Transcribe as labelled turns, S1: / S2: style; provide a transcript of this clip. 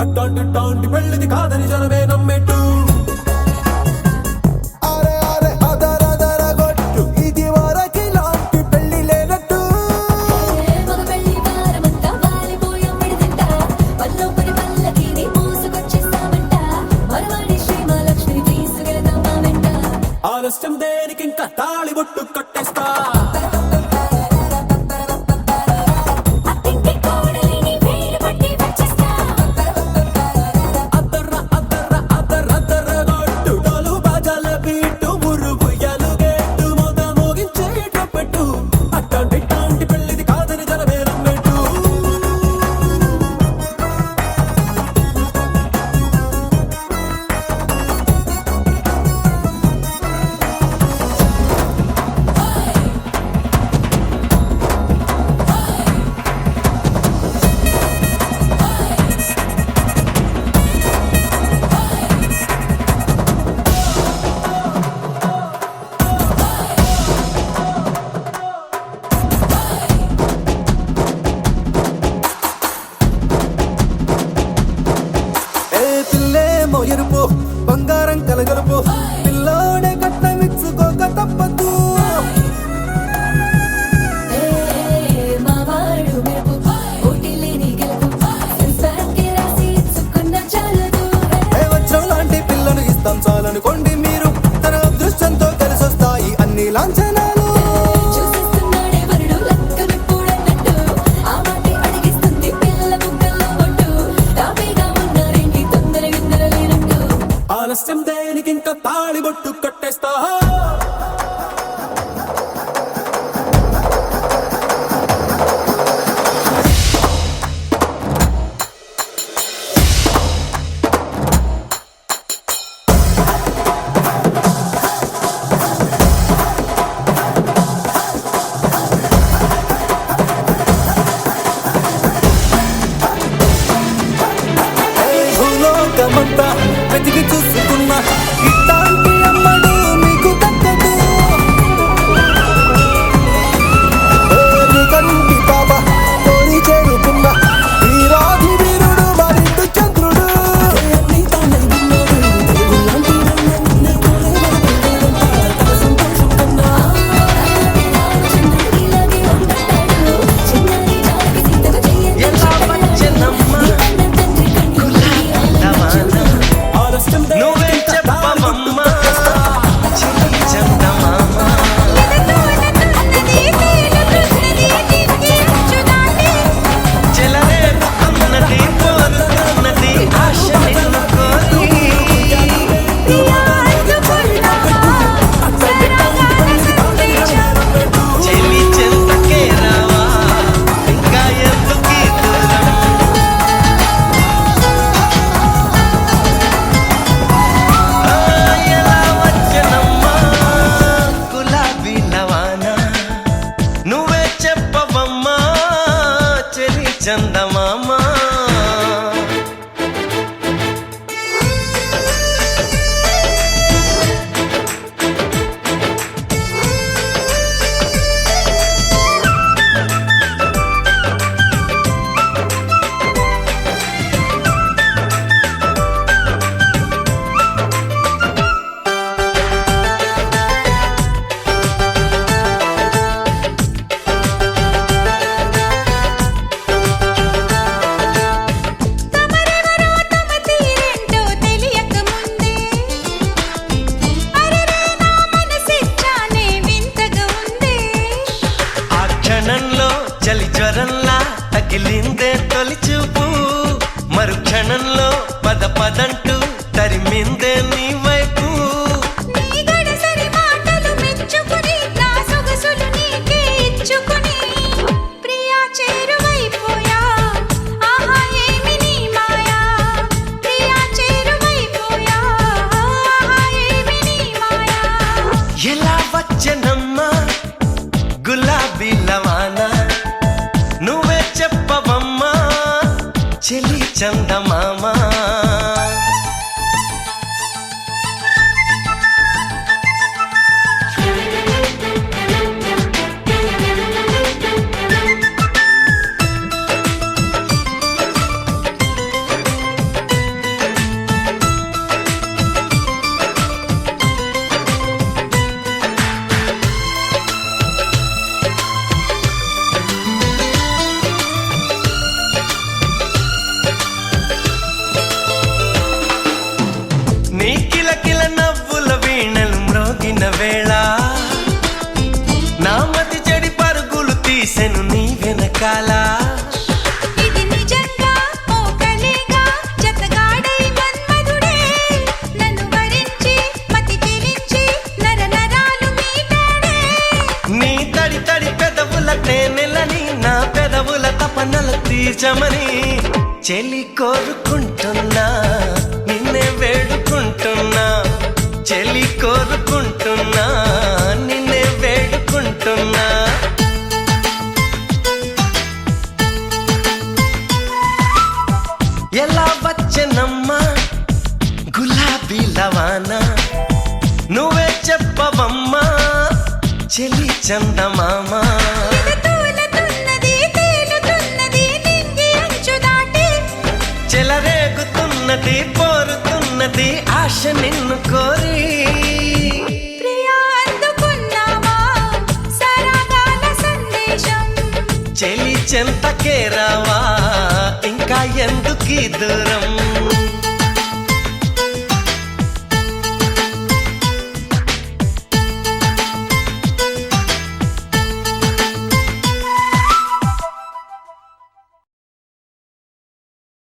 S1: అట్టాంటి పెళ్ళిది కాదని జనమే నమ్మేట్టు ఆలస్యం దేనికి ఇంకా తాళి బొట్టు కట్టేస్తా ఎరుపు బంగారం కలగలుపు పిల్లోడే కట్టమిచ్చుకోక తప్పదు వజ్రం లాంటి పిల్లను ఇస్తాం చాలనుకోండి మీరు తన అదృష్టంతో కలిసొస్తాయి అన్ని లాంఛనాలు ఆలస్యం దేనికి ఇంకా తాళి బొట్టు కట్టేస్తా భూలోకమంతా వెతికి చూసుకున్నా ఇట్లాంటి అమ్మడు మీకు దక్కదు కంటి పాప కోరి చేరుకున్నా వీరాధి వీరుడు మరిండు చంద్రుడు
S2: చందమామా చలి జ్వరంలా తగిలిందే తొలి చూపు మరుక్షణంలో పద పదంటూ తరిమిందే నీ వైపు ఎలా వచ్చనమ్మా గులాబీ లవానా నువ్వే చెప్పవమ్మా చెలి చందమామా వేళ నా మతి చెడి పరుగులు తీసెను నీ వెనకాల
S3: ఇది నిజంగా ఓ కలేగా జతగాడై మన్మధుడే నన్ను వరించి మతి చెలించి నరనరాలు మీటాడే
S2: నీ తడి తడి పెదవుల తేనెలని నా పెదవుల తపనలు తీర్చమని చెలి కోరుకుంటున్నా నిన్నే వేడుకుంటున్నా చెలి కోరుకుంటున్నా నిన్నే వేడుకుంటున్నా ఎలా వచ్చనమ్మా గులాబీ లవానా నువ్వే చెప్పవమ్మా చెలి చందమామా
S3: తూలుతున్నది తేలుతున్నది నింగి అంచు దాటి
S2: చెలరేగుతున్నది పోరుతున్నది ఆశ నిన్ను కోరి
S3: ప్రియా అందుకున్నావా సరాగాల సందేశం
S2: చెలి చెంతకే రావా ఇంకా ఎందుకీ దూరం